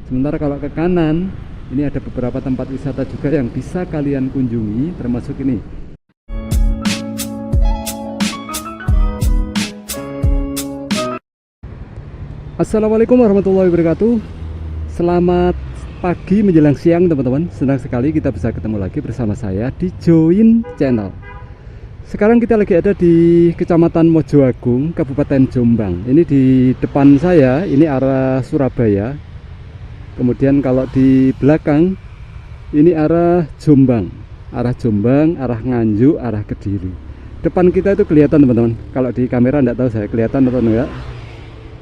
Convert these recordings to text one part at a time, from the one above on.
Sementara kalau ke kanan, ini ada beberapa tempat wisata juga yang bisa kalian kunjungi, termasuk ini. Assalamualaikum warahmatullahi wabarakatuh. Selamat pagi menjelang siang teman-teman. Senang sekali kita bisa ketemu lagi bersama saya di Join Channel. Sekarang kita lagi ada di Kecamatan Mojoagung, Kabupaten Jombang. Ini di depan saya, ini arah Surabaya. Kemudian kalau di belakang, ini arah Jombang. Arah Jombang, arah Nganjuk, arah Kediri. Depan kita itu kelihatan teman-teman. Kalau di kamera enggak tahu saya kelihatan atau enggak.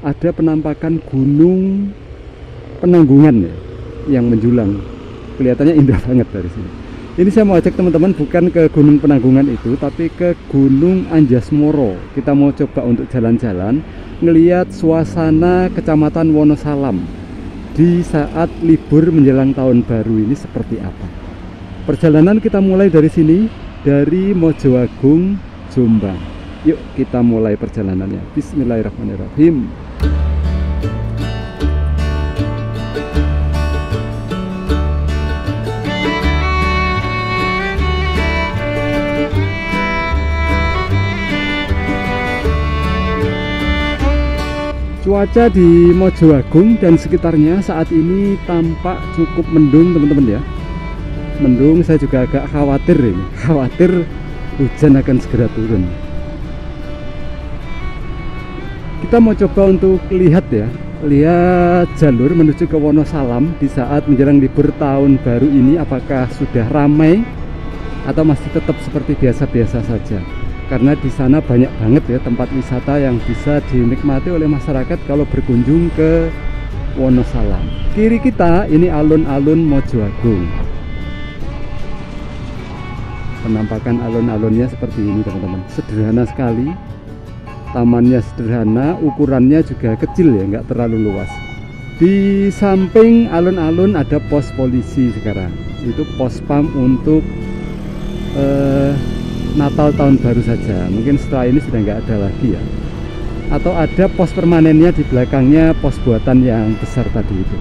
Ada penampakan gunung Penanggungan ya, yang menjulang. Kelihatannya indah banget dari sini. Ini saya mau ajak teman-teman bukan ke Gunung Penanggungan itu, tapi ke Gunung Anjasmoro. Kita mau coba untuk jalan-jalan, ngelihat suasana Kecamatan Wonosalam di saat libur menjelang tahun baru ini seperti apa. Perjalanan kita mulai dari sini, dari Mojoagung, Jombang. Yuk kita mulai perjalanannya. Bismillahirrahmanirrahim. Cuaca di Mojoagung dan sekitarnya saat ini tampak cukup mendung teman-teman ya. Mendung, saya juga agak khawatir ini. Khawatir hujan akan segera turun. Kita mau coba untuk lihat ya, lihat jalur menuju ke Wonosalam di saat menjelang libur tahun baru ini, apakah sudah ramai atau masih tetap seperti biasa-biasa saja. Karena di sana banyak banget ya tempat wisata yang bisa dinikmati oleh masyarakat kalau berkunjung ke Wonosalam. Kiri kita ini alun-alun Mojoagung. Penampakan alun-alunnya seperti ini teman-teman. Sederhana sekali. Tamannya sederhana, ukurannya juga kecil ya, nggak terlalu luas. Di samping alun-alun ada pos polisi sekarang. Itu pos pam untuk Natal tahun baru saja. Mungkin setelah ini sudah nggak ada lagi ya. Atau ada pos permanennya di belakangnya, pos buatan yang besar tadi itu.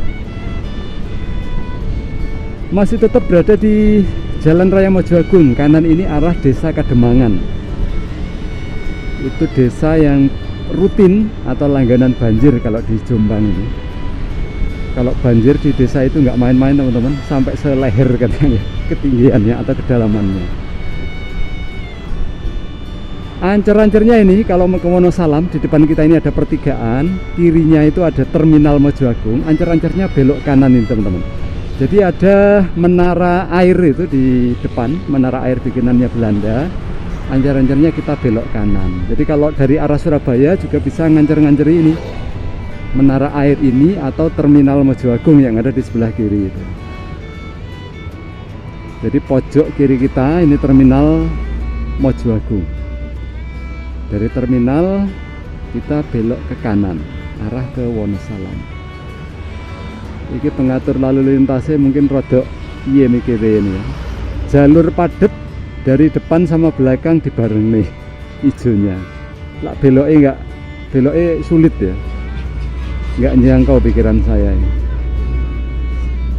Masih tetap berada di Jalan Raya Mojoagung. Kanan ini arah Desa Kademangan. Itu desa yang rutin atau langganan banjir kalau di Jombang ini. Kalau banjir di desa itu nggak main-main teman-teman, sampai seleher katanya ketinggiannya atau kedalamannya. Ancer-ancernya ini kalau mau ke Wonosalam, di depan kita ini ada pertigaan, kirinya itu ada terminal Mojoagung. Ancer-ancernya belok kanan ini teman-teman. Jadi ada menara air itu di depan, menara air bikinannya Belanda. Ancer-ancernya kita belok kanan. Jadi kalau dari arah Surabaya juga bisa ngancer-nganceri ini, menara air ini atau terminal Mojoagung yang ada di sebelah kiri itu. Jadi pojok kiri kita ini terminal Mojoagung. Dari terminal kita belok ke kanan arah ke Wonosalam. Ini pengatur lalu lintasnya mungkin rodok iya mikirnya ini ya. Jalur padat dari depan sama belakang dibareng nih hijaunya. Lah beloknya sulit ya. Nggak nyangkau pikiran saya ini.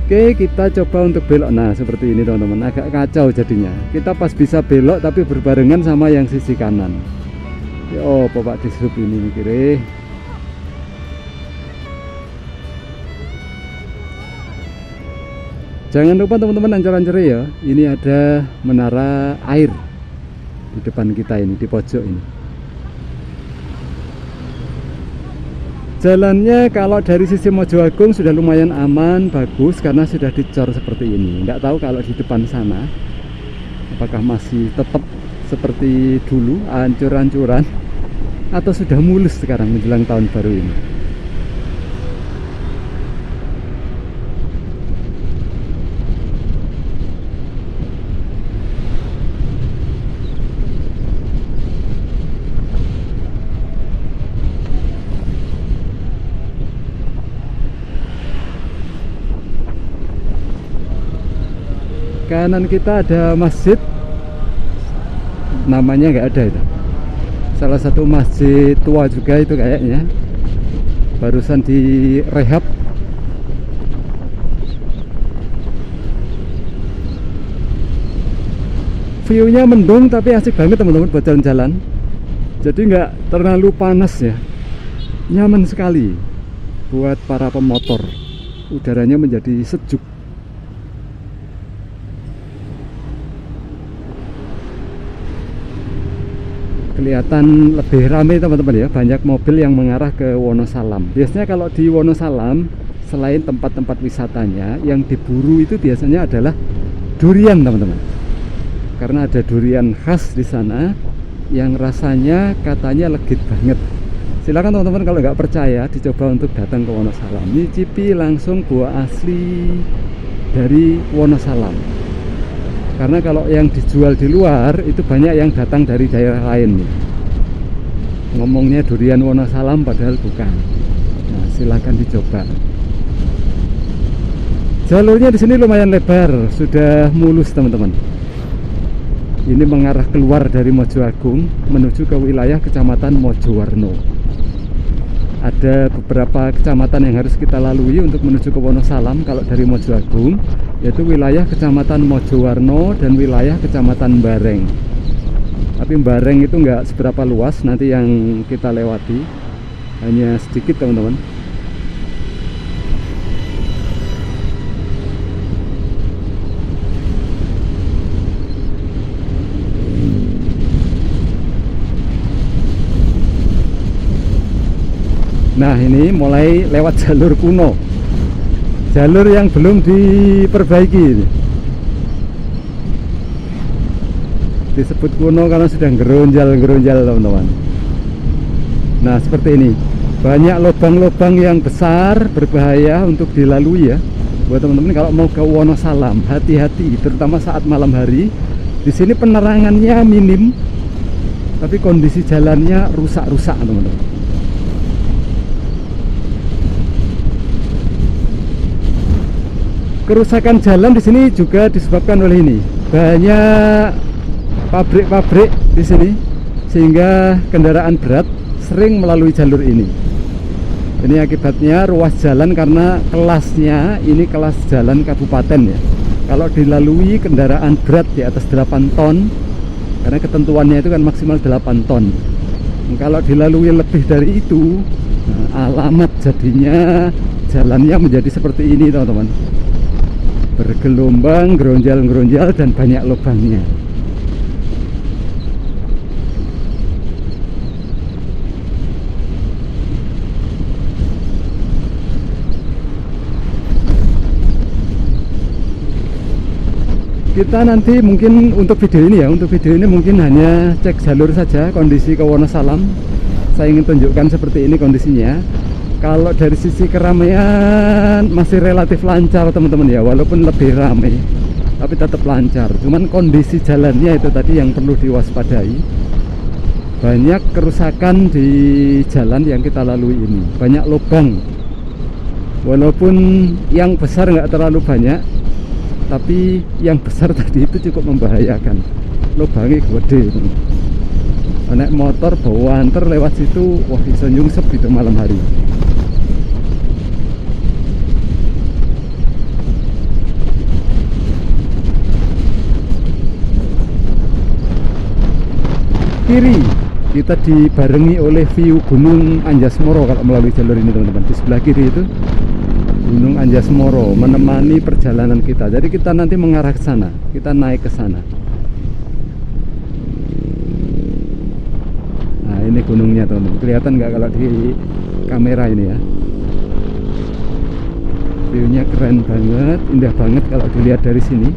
Oke, kita coba untuk belok. Nah seperti ini teman-teman, agak kacau jadinya. Kita pas bisa belok tapi berbarengan sama yang sisi kanan. Oh bapak di sub ini mikirnya. Jangan lupa teman-teman ancer-ancer ya. Ini ada menara air di depan kita ini, di pojok ini. Jalannya kalau dari sisi Mojoagung sudah lumayan aman, bagus karena sudah dicor seperti ini. Nggak tahu kalau di depan sana apakah masih tetap seperti dulu, ancur-ancuran, atau sudah mulus sekarang menjelang tahun baru ini. Kanan kita ada masjid, namanya nggak ada itu. Salah satu masjid tua juga itu kayaknya, barusan direhab. View-nya mendung tapi asik banget teman-teman buat jalan-jalan. Jadi nggak terlalu panas ya, nyaman sekali buat para pemotor. Udaranya menjadi sejuk. Kelihatan lebih ramai teman-teman ya, banyak mobil yang mengarah ke Wonosalam. Biasanya kalau di Wonosalam, selain tempat-tempat wisatanya, yang diburu itu biasanya adalah durian teman-teman. Karena ada durian khas di sana yang rasanya katanya legit banget. Silakan teman-teman kalau nggak percaya dicoba untuk datang ke Wonosalam, nyicipi langsung buah asli dari Wonosalam. Karena kalau yang dijual di luar itu banyak yang datang dari daerah lain nih. Ngomongnya durian Wonosalam padahal bukan. Nah, silakan dicoba. Jalurnya di sini lumayan lebar, sudah mulus teman-teman. Ini mengarah keluar dari Mojoagung menuju ke wilayah Kecamatan Mojowarno. Ada beberapa kecamatan yang harus kita lalui untuk menuju ke Wonosalam kalau dari Mojoagung, yaitu wilayah Kecamatan Mojowarno dan wilayah Kecamatan Bareng. Tapi Bareng itu nggak seberapa luas nanti yang kita lewati, hanya sedikit teman-teman. Nah, ini mulai lewat jalur kuno, jalur yang belum diperbaiki. Disebut kuno karena sudah geronjal-geronjal teman-teman. Nah, seperti ini, banyak lubang-lubang yang besar berbahaya untuk dilalui ya. Buat teman-teman kalau mau ke Wonosalam, hati-hati, terutama saat malam hari. Di sini penerangannya minim, tapi kondisi jalannya rusak-rusak teman-teman. Kerusakan jalan di sini juga disebabkan oleh ini. Banyak pabrik-pabrik di sini sehingga kendaraan berat sering melalui jalur ini. Ini akibatnya ruas jalan karena kelasnya ini kelas jalan kabupaten ya. Kalau dilalui kendaraan berat di atas 8 ton, karena ketentuannya itu kan maksimal 8 ton. Kalau dilalui lebih dari itu, nah, alamat jadinya jalannya menjadi seperti ini teman-teman. Bergelombang, geronjal-geronjal dan banyak lubangnya. Kita nanti mungkin untuk video ini ya, mungkin hanya cek jalur saja, kondisi ke Wonosalam. Saya ingin tunjukkan seperti ini kondisinya. Kalau dari sisi keramaian masih relatif lancar teman-teman ya, walaupun lebih ramai tapi tetap lancar. Cuman kondisi jalannya itu tadi yang perlu diwaspadai. Banyak kerusakan di jalan yang kita lalui ini, banyak lubang. Walaupun yang besar nggak terlalu banyak, tapi yang besar tadi itu cukup membahayakan. Lubangnya gede. Naik motor bawa anter lewat situ, wah bisa nyungsep itu malam hari. Kiri kita dibarengi oleh view Gunung Anjasmoro kalau melalui jalur ini teman-teman. Di sebelah kiri itu Gunung Anjasmoro menemani perjalanan kita. Jadi kita nanti mengarah ke sana, kita naik ke sana. Nah, ini gunungnya teman-teman. Kelihatan nggak kalau di kamera ini ya? View-nya keren banget, indah banget kalau dilihat dari sini.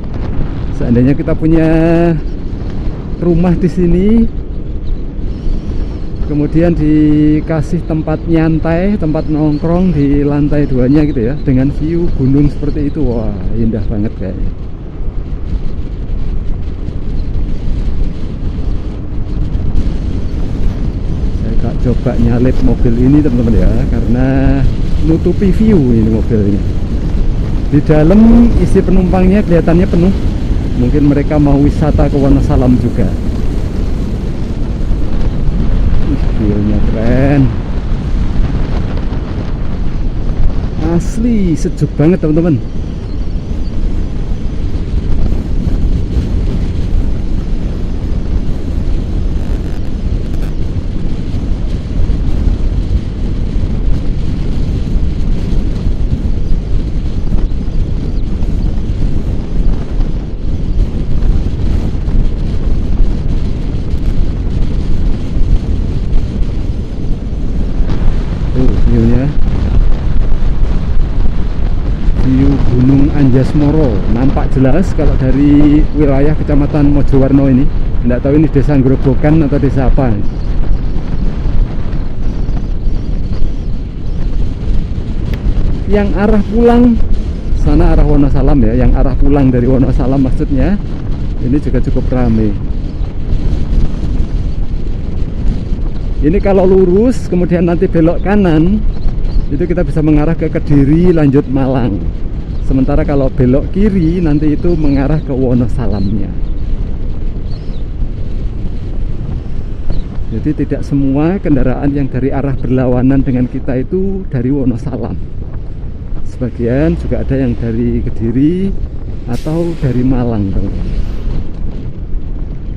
Seandainya kita punya rumah di sini, kemudian dikasih tempat nyantai, tempat nongkrong di lantai 2-nya gitu ya, dengan view gunung seperti itu, wah indah banget kayaknya. Saya tak coba nyalip mobil ini teman-teman ya, karena nutupi view ini mobilnya. Di dalam isi penumpangnya kelihatannya penuh, mungkin mereka mau wisata ke Wonosalam juga. View-nya keren, asli sejuk banget teman-teman. view Gunung Anjasmoro nampak jelas kalau dari wilayah Kecamatan Mojowarno ini. Tidak tahu ini desa Grobogan atau desa apa. Yang arah pulang sana arah Wonosalam ya, yang arah pulang dari Wonosalam maksudnya, ini juga cukup ramai. Ini kalau lurus kemudian nanti belok kanan, itu kita bisa mengarah ke Kediri lanjut Malang. Sementara kalau belok kiri nanti itu mengarah ke Wonosalamnya. Jadi tidak semua kendaraan yang dari arah berlawanan dengan kita itu dari Wonosalam. Sebagian juga ada yang dari Kediri atau dari Malang, teman-teman.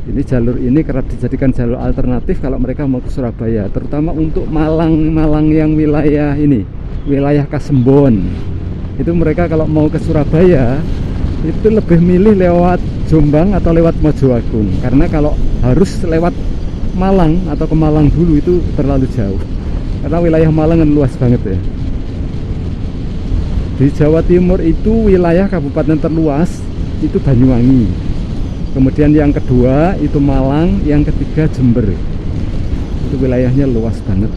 Ini jalur ini kerap dijadikan jalur alternatif kalau mereka mau ke Surabaya, terutama untuk Malang yang wilayah ini, wilayah Kasembon. Itu mereka kalau mau ke Surabaya itu lebih milih lewat Jombang atau lewat Mojoagung, karena kalau harus lewat Malang atau ke Malang dulu itu terlalu jauh, karena wilayah Malang kan luas banget ya. Di Jawa Timur itu wilayah kabupaten terluas itu Banyuwangi, kemudian yang kedua itu Malang, yang ketiga Jember. Itu wilayahnya luas banget.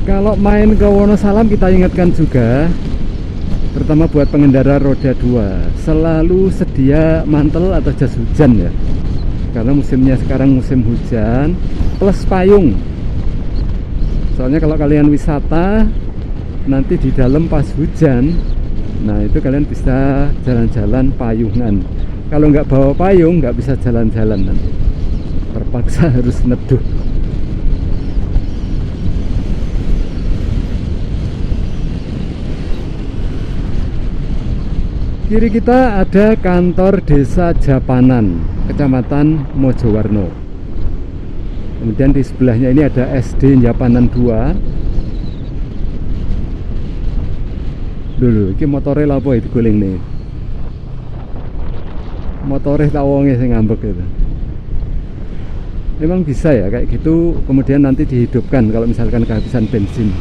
Kalau main ke Wonosalam kita ingatkan juga, terutama buat pengendara roda 2, selalu sedia mantel atau jas hujan ya, karena musimnya sekarang musim hujan, plus payung. Soalnya kalau kalian wisata nanti di dalam pas hujan, nah itu kalian bisa jalan-jalan payungan. Kalau nggak bawa payung nggak bisa jalan-jalan, nanti terpaksa harus neduh. Kiri kita ada kantor Desa Japanan, Kecamatan Mojowarno. Kemudian di sebelahnya ini ada SD Japanan 2. Dulu, ini motornya apa itu guling nih? Motornya tak wonge sing ngambek gitu. Memang bisa ya kayak gitu, kemudian nanti dihidupkan kalau misalkan kehabisan bensin.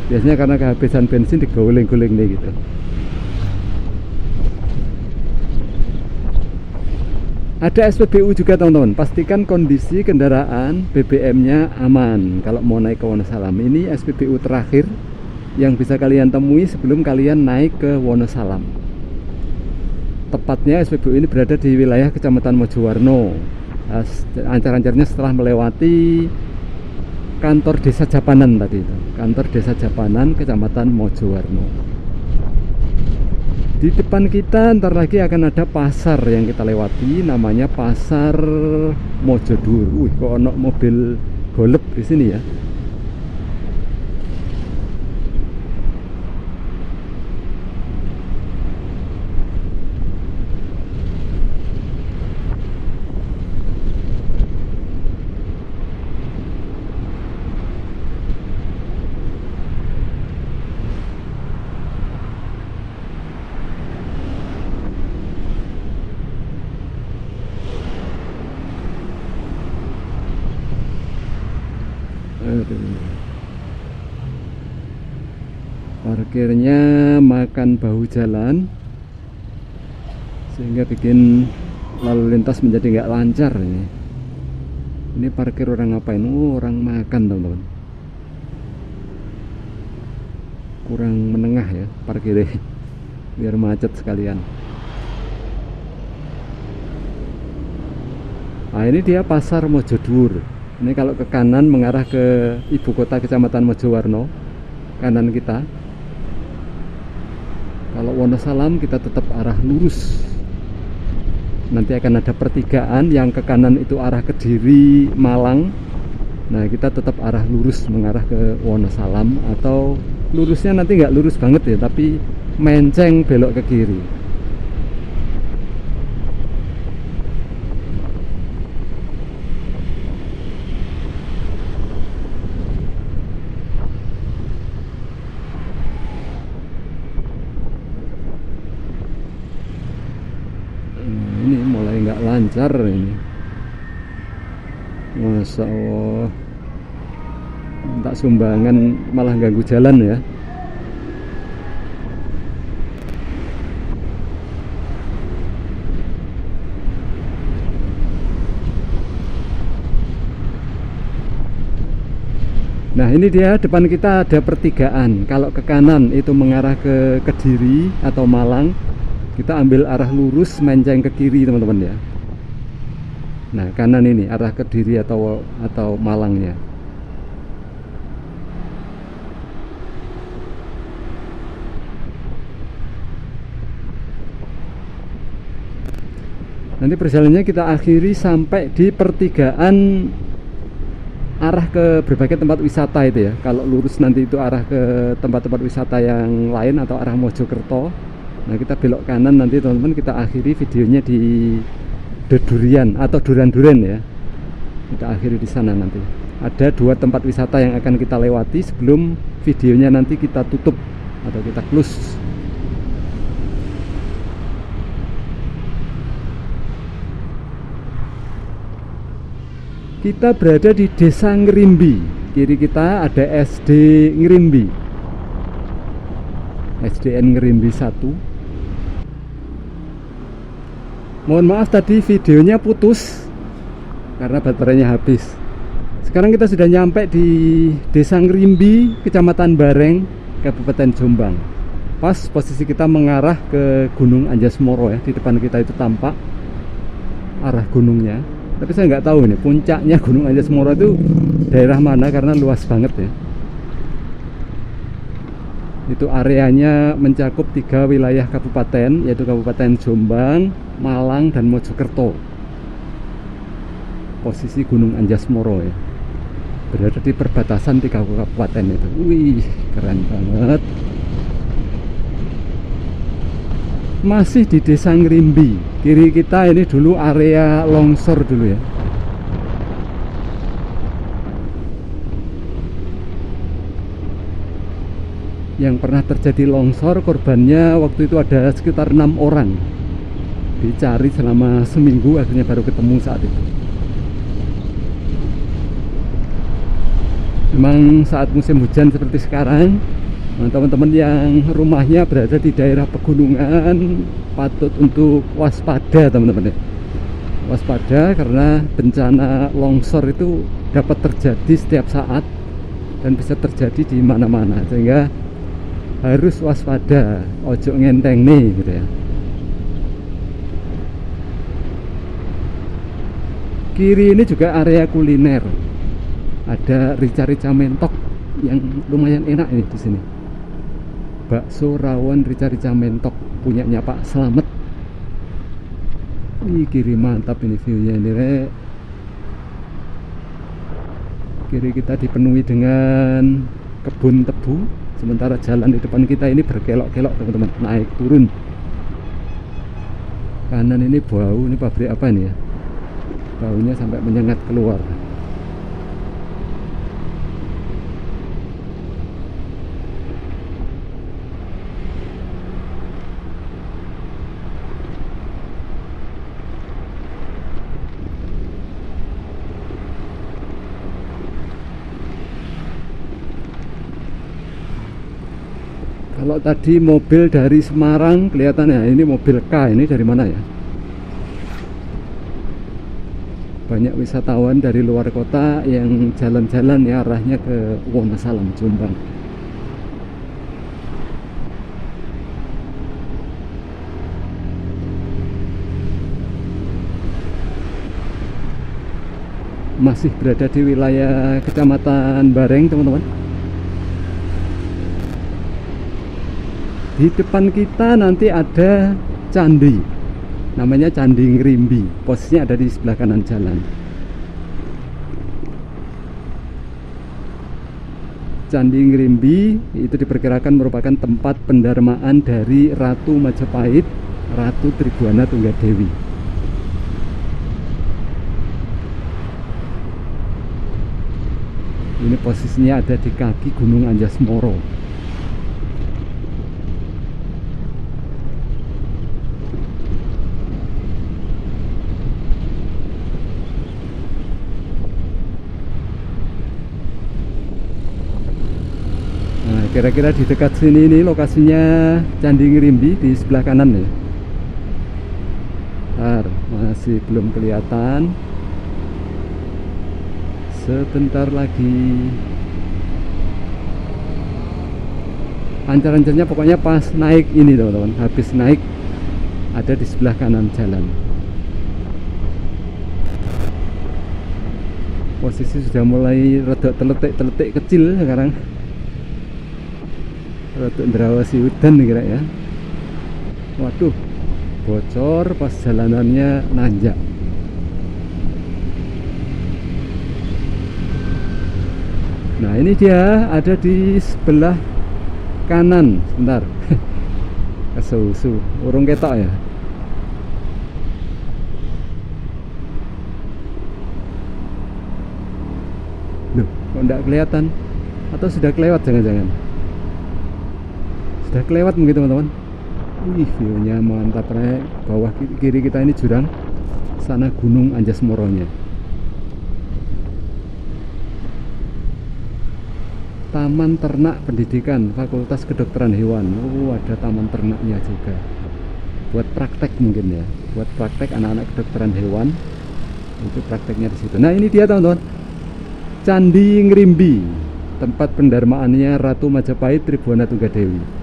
Biasanya karena kehabisan bensin digoling-goling nih gitu. Ada SPBU juga teman-teman, pastikan kondisi kendaraan BBM-nya aman kalau mau naik ke Wonosalam. Ini SPBU terakhir yang bisa kalian temui sebelum kalian naik ke Wonosalam. Tepatnya SPBU ini berada di wilayah Kecamatan Mojowarno. Ancar-ancarnya setelah melewati kantor Desa Japanan tadi itu. Kantor Desa Japanan, Kecamatan Mojowarno. Di depan kita ntar lagi akan ada pasar yang kita lewati, namanya Pasar Mojodur. Wih, kok ono mobil golep di sini ya. Parkirnya makan bahu jalan sehingga bikin lalu lintas menjadi nggak lancar ini. Ini parkir orang ngapain? Oh, orang makan teman-teman. Kurang menengah ya parkirnya, biar macet sekalian. Nah ini dia Pasar Mojodur. Ini kalau ke kanan mengarah ke ibu kota Kecamatan Mojowarno, kanan kita. Kalau Wonosalam kita tetap arah lurus nanti akan ada pertigaan, yang ke kanan itu arah Kediri Malang. Nah kita tetap arah lurus mengarah ke Wonosalam, atau lurusnya nanti nggak lurus banget ya, tapi menceng belok ke kiri. Ini mulai nggak lancar ini, Masya Allah. Tak sumbangan malah ganggu jalan ya. Nah ini dia, depan kita ada pertigaan. Kalau ke kanan itu mengarah ke Kediri atau Malang, kita ambil arah lurus menceng ke kiri teman-teman ya. Nah kanan ini arah Kediri atau Malangnya. Nanti perjalanannya kita akhiri sampai di pertigaan arah ke berbagai tempat wisata itu ya. Kalau lurus nanti itu arah ke tempat-tempat wisata yang lain atau arah Mojokerto. Nah kita belok kanan nanti teman-teman, kita akhiri videonya di Dedurian atau Duren-Duren ya. Kita akhiri di sana nanti. Ada 2 tempat wisata yang akan kita lewati sebelum videonya nanti kita tutup atau kita close. Kita berada di Desa Ngerimbi. Kiri kita ada SD Ngerimbi, SDN Ngerimbi 1. Mohon maaf tadi videonya putus karena baterainya habis. Sekarang kita sudah nyampe di Desa Ngerimbi, Kecamatan Bareng, Kabupaten Jombang. Pas posisi kita mengarah ke Gunung Anjasmoro ya. Di depan kita itu tampak arah gunungnya. Tapi saya nggak tahu ini puncaknya Gunung Anjasmoro itu daerah mana karena luas banget ya. Itu areanya mencakup 3 wilayah kabupaten, yaitu Kabupaten Jombang, Malang, dan Mojokerto. Posisi Gunung Anjasmoro ya, berada di perbatasan 3 kabupaten itu. Wih, keren banget. Masih di Desa Ngerimbi. Kiri kita ini dulu area longsor dulu ya. Yang pernah terjadi longsor, korbannya waktu itu ada sekitar 6 orang. Dicari selama seminggu, akhirnya baru ketemu saat itu. Memang saat musim hujan seperti sekarang, teman-teman yang rumahnya berada di daerah pegunungan patut untuk waspada teman-teman ya. Waspada karena bencana longsor itu dapat terjadi setiap saat dan bisa terjadi di mana-mana, sehingga harus waspada, ojo ngenteng nih gitu ya. Kiri ini juga area kuliner, ada rica-rica mentok yang lumayan enak ini di sini. Bakso rawon rica-rica mentok punyanya Pak Slamet. Ih, kiri mantap ini viewnya ini rek. Kiri kita dipenuhi dengan kebun tebu, sementara jalan di depan kita ini berkelok-kelok teman-teman, naik turun. Kanan ini bau, ini pabrik apa ini ya, baunya sampai menyengat keluar. Kalau tadi mobil dari Semarang kelihatannya, ini mobil K, ini dari mana ya? Banyak wisatawan dari luar kota yang jalan-jalan ya, arahnya ke Wonosalam, Jombang. Masih berada di wilayah Kecamatan Bareng teman-teman. Di depan kita nanti ada candi. Namanya Candi Ngrimbi. Posisinya ada di sebelah kanan jalan. Candi Ngrimbi itu diperkirakan merupakan tempat pendarmaan dari Ratu Majapahit, Ratu Tribhuwana Tunggadewi. Ini posisinya ada di kaki Gunung Anjas-Moro. Nah, kira-kira di dekat sini ini lokasinya Candi Ngrimbi di sebelah kanan ya. Bentar, masih belum kelihatan. Sebentar lagi. Ancar-ancarnya pokoknya pas naik ini teman-teman. Habis naik ada di sebelah kanan jalan. Posisi sudah mulai rada teletik-teletik kecil sekarang. Rada ndrawasi udan kira ya. Waduh, bocor pas jalanannya nanjak. Nah ini dia ada di sebelah kanan. Sebentar. Kesusu urung ketok ya. Loh, kok enggak kelihatan? Atau sudah kelewat jangan-jangan? Sudah kelewat mungkin teman-teman. Wih, view-nya mantap rek. Bawah kiri kita ini jurang, sana Gunung Anjas-Moronya. Taman Ternak Pendidikan Fakultas Kedokteran Hewan. Oh, ada taman ternaknya juga. Buat praktek mungkin ya. Buat praktek anak-anak kedokteran hewan. Itu prakteknya di situ. Nah, ini dia teman-teman. Candi Ngrimbi, tempat pendarmaannya Ratu Majapahit Tribhuwana Tunggadewi.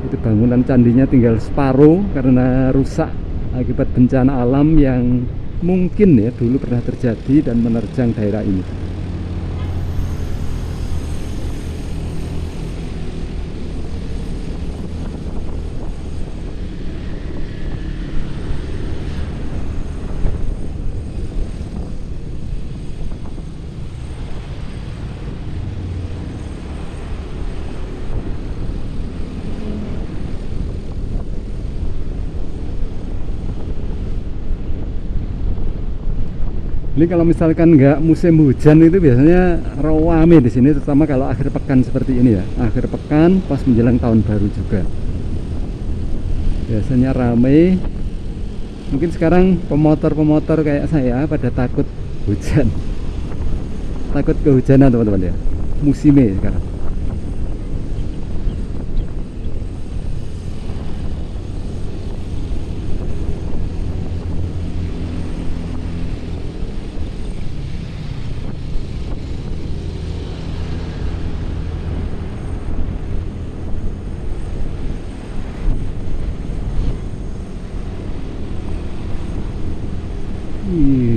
Itu bangunan candinya tinggal separuh karena rusak akibat bencana alam yang mungkin ya dulu pernah terjadi dan menerjang daerah ini. Ini kalau misalkan nggak musim hujan itu biasanya rame di sini, terutama kalau akhir pekan seperti ini ya. Akhir pekan pas menjelang tahun baru juga. Biasanya rame. Mungkin sekarang pemotor-pemotor kayak saya pada takut hujan. Takut kehujanan teman-teman ya. Musimnya sekarang.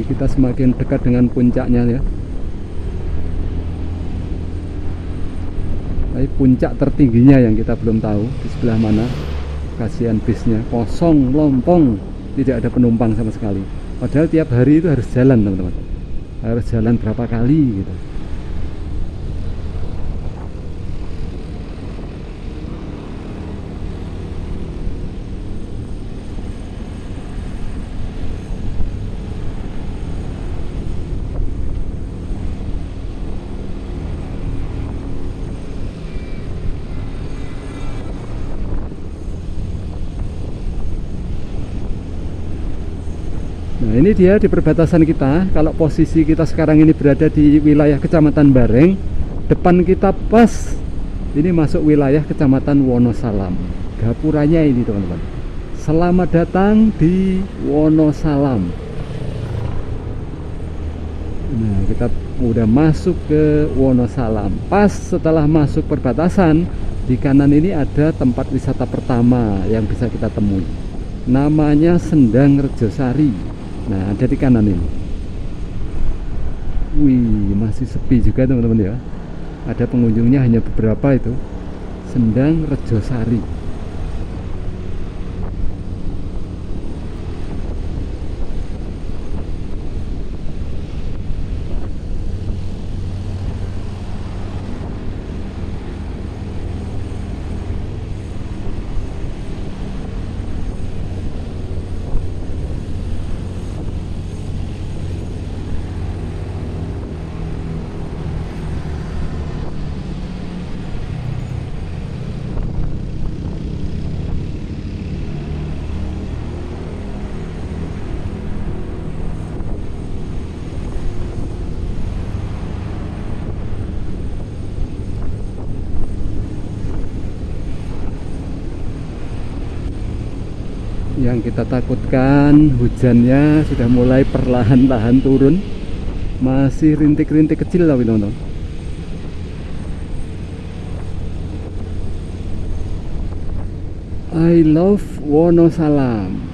Kita semakin dekat dengan puncaknya ya. Tapi puncak tertingginya yang kita belum tahu di sebelah mana. Kasihan bisnya kosong, lompong, tidak ada penumpang sama sekali. Padahal tiap hari itu harus jalan teman-teman. Harus jalan berapa kali gitu. Nah ini dia di perbatasan kita. Kalau posisi kita sekarang ini berada di wilayah Kecamatan Bareng, depan kita pas ini masuk wilayah Kecamatan Wonosalam. Gapuranya ini teman-teman. Selamat datang di Wonosalam. Nah kita udah masuk ke Wonosalam. Pas setelah masuk perbatasan, di kanan ini ada tempat wisata pertama yang bisa kita temui. Namanya Sendang Rejosari. Nah, ada di kanan ini. Wih, masih sepi juga teman-teman ya. Ada pengunjungnya hanya beberapa itu. Sendang Rejosari. Yang kita takutkan hujannya sudah mulai perlahan-lahan turun, masih rintik-rintik kecil tapi teman-teman. I love Wonosalam.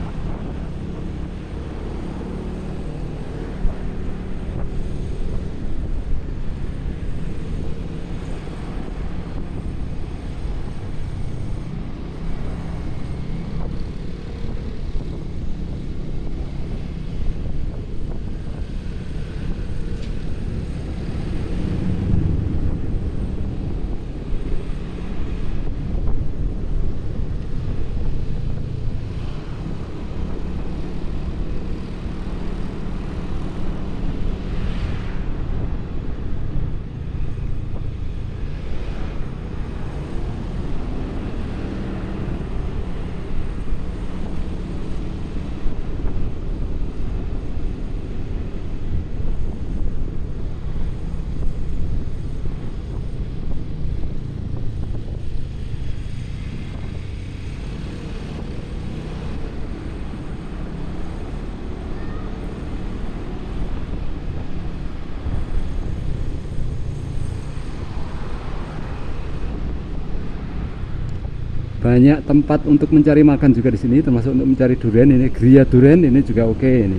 Banyak tempat untuk mencari makan juga di sini, termasuk untuk mencari durian. Ini Gria Durian ini juga oke. Ini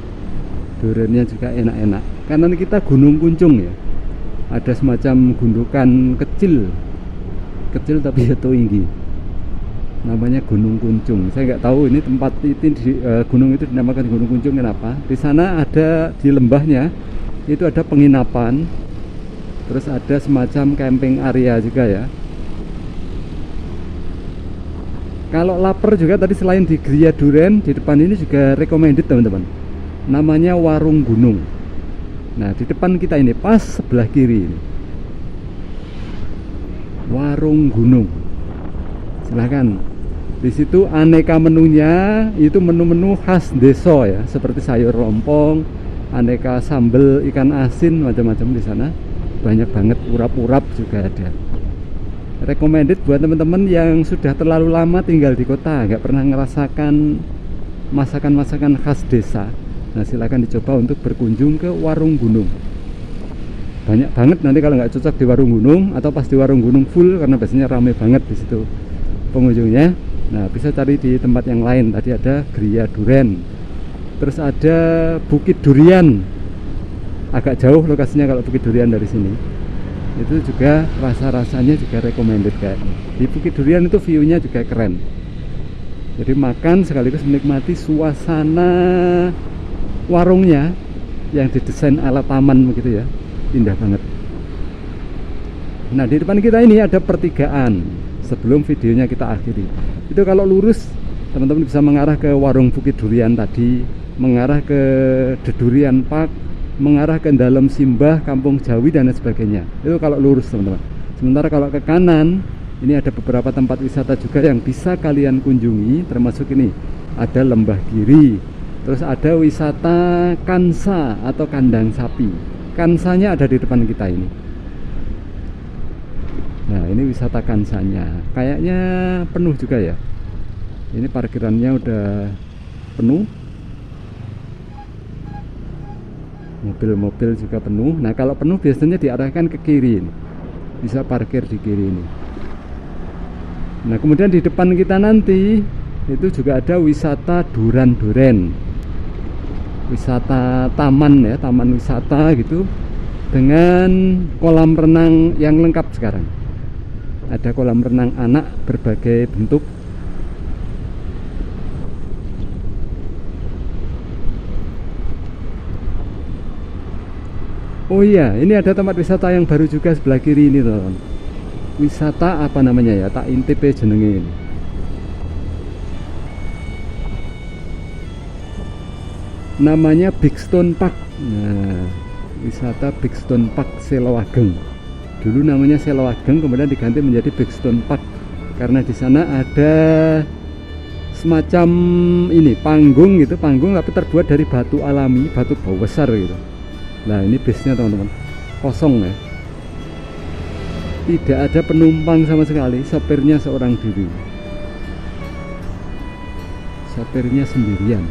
duriannya juga enak-enak. Kanan kita Gunung Kuncung ya. Ada semacam gundukan kecil tapi ya tinggi. Namanya Gunung Kuncung. Saya nggak tahu ini tempat gunung itu dinamakan Gunung Kuncung kenapa. Di sana ada, di lembahnya itu ada penginapan. Terus ada semacam camping area juga ya. Kalau lapar juga tadi selain di Gria Durian, di depan ini juga recommended teman-teman. Namanya Warung Gunung. Nah, di depan kita ini pas sebelah kiri ini. Warung Gunung. Silahkan. Di situ aneka menunya itu menu-menu khas desa ya, seperti sayur lompong, aneka sambal ikan asin macam-macam di sana. Banyak banget, urap-urap juga ada. Recommended buat teman-teman yang sudah terlalu lama tinggal di kota, nggak pernah ngerasakan masakan-masakan khas desa. Nah, silakan dicoba untuk berkunjung ke Warung Gunung. Banyak banget nanti kalau nggak cocok di Warung Gunung atau pas di Warung Gunung full karena biasanya rame banget di situ pengunjungnya. Nah, bisa cari di tempat yang lain. Tadi ada Gria Durian, terus ada Bukit Durian. Agak jauh lokasinya kalau Bukit Durian dari sini. Itu juga rasa-rasanya juga recommended kayaknya. Di Bukit Durian itu view-nya juga keren. Jadi makan sekaligus menikmati suasana warungnya yang didesain ala taman begitu ya. Indah banget. Nah, di depan kita ini ada pertigaan. Sebelum videonya kita akhiri. Itu kalau lurus teman-teman bisa mengarah ke warung Bukit Durian tadi, mengarah ke Dedurian Park, mengarah ke dalam Simbah, Kampung Jawi dan lain sebagainya. Itu kalau lurus teman-teman. Sementara kalau ke kanan ini ada beberapa tempat wisata juga yang bisa kalian kunjungi, termasuk ini ada Lembah Giri, terus ada wisata Kansa atau kandang sapi. Kansanya ada di depan kita ini. Nah, ini wisata Kansanya kayaknya penuh juga ya. Ini parkirannya udah penuh, mobil-mobil juga penuh. Nah, kalau penuh biasanya diarahkan ke kiri ini. Bisa parkir di kiri ini. Nah, kemudian di depan kita nanti itu juga ada wisata Duran-Duren. Wisata taman ya, taman wisata gitu, dengan kolam renang yang lengkap sekarang. Ada kolam renang anak berbagai bentuk. Oh iya, ini ada tempat wisata yang baru juga sebelah kiri ini teman. Wisata apa namanya ya? Tak intip jenenge ini. Namanya Big Stone Park. Nah, wisata Big Stone Park Selawageng. Dulu namanya Selawageng, kemudian diganti menjadi Big Stone Park karena di sana ada semacam ini panggung gitu, panggung tapi terbuat dari batu alami, batu bau besar gitu. Nah, ini base-nya teman-teman, kosong ya, tidak ada penumpang sama sekali, sopirnya seorang diri. sopirnya sendirian.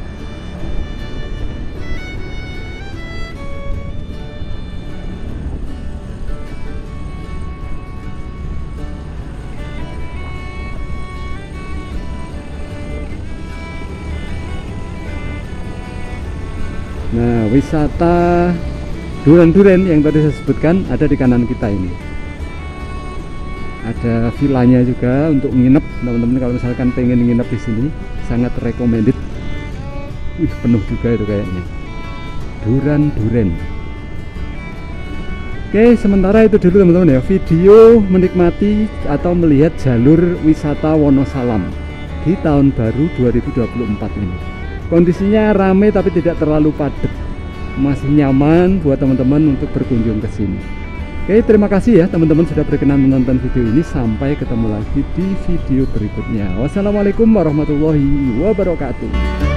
Nah, wisata Duren-Duren yang tadi saya sebutkan ada di kanan kita ini. Ada villanya juga untuk nginep, teman-teman. Kalau misalkan pengen nginep di sini, sangat recommended. Wih, penuh juga itu kayaknya. Duren-Duren. Oke, sementara itu dulu teman-teman ya, video menikmati atau melihat jalur wisata Wonosalam di tahun baru 2024 ini. Kondisinya ramai tapi tidak terlalu padat, masih nyaman buat teman-teman untuk berkunjung ke sini. Oke, terima kasih ya teman-teman sudah berkenan menonton video ini. Sampai ketemu lagi di video berikutnya. Wassalamualaikum warahmatullahi wabarakatuh.